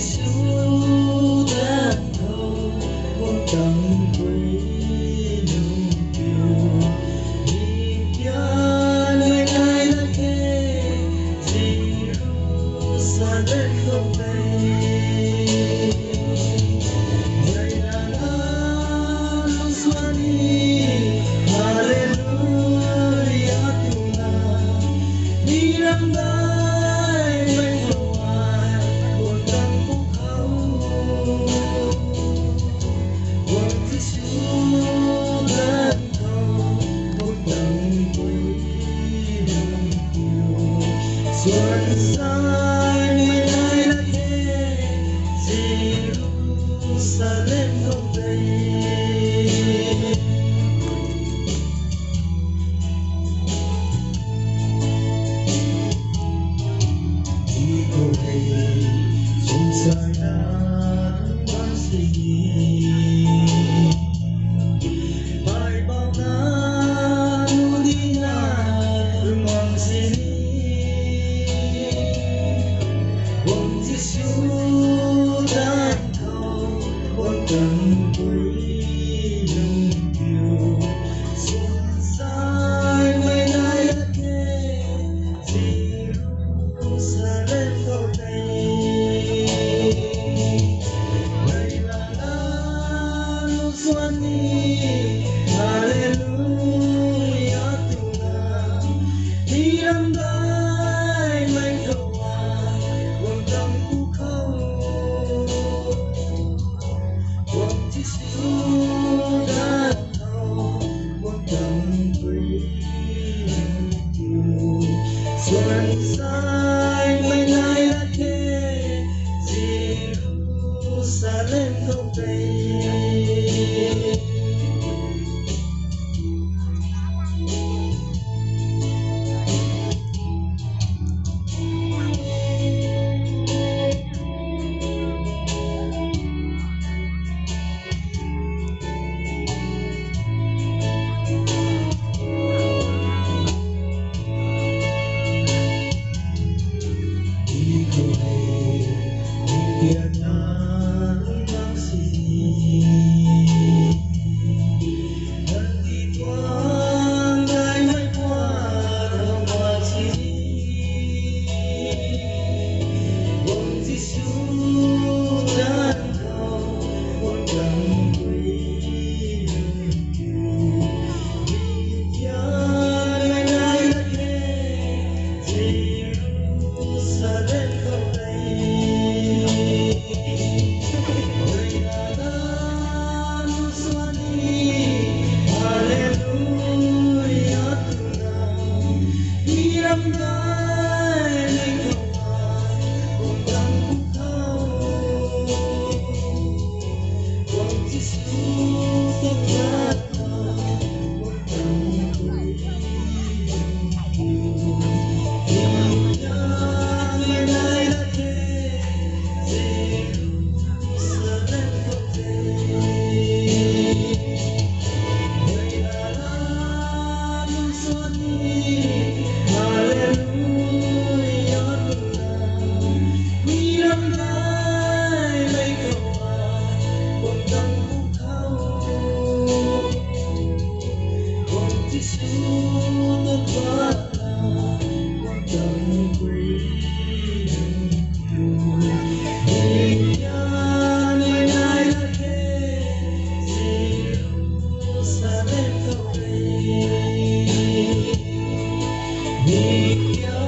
Giêsu đã thâu muôn tầng quê nung kiều đi kia nơi ai đã kê Jerusalem không tây vậy là nó xuân Hallelujah tuna đi năm nay mình không ai buồn tâm phúc hậu buồn Giêsu đã thâu một tầng quê nung kiều xuân sang ngày nay đã thế Jerusalem không tây Chúng sai nắng ban sinh bài bao na nu đi na mang xin Ông Giêsu đã thâu muôn tầng quê nung kiều xuân sang ngày nay đã thế Jerusalem không tây vậy là nó xuân Hallelujah tuna đi năm nay mình không ai buồn tâm phúc hậu Ông Giêsu đã thâu muôn tầng quê nung kiều xuân sang ngày nay đã thế Jerusalem không tây Việt Nam bác sĩ thân đi thoáng ngày mai qua đâu mà chi Ông Giêsu đã thâu muôn tầng quê nung kiều đi kia ngày nay đã thế Jerusalem không tây vậy là nó xuân Hallelujah tuna đi năm nay mình không ai buồn tâm phúc hậu Ông Giêsu đã thâu muôn tầng quê nung kiều đi kia ngày nay đã thế Jerusalem không tây vậy là nó xuân Hallelujah tuna đi năm nay mình không ai buồn tâm phúc hậu Ông Giêsu đã thâu muôn tầng quê nung kiều đi kia ngày nay đã thế Jerusalem không tây đi kia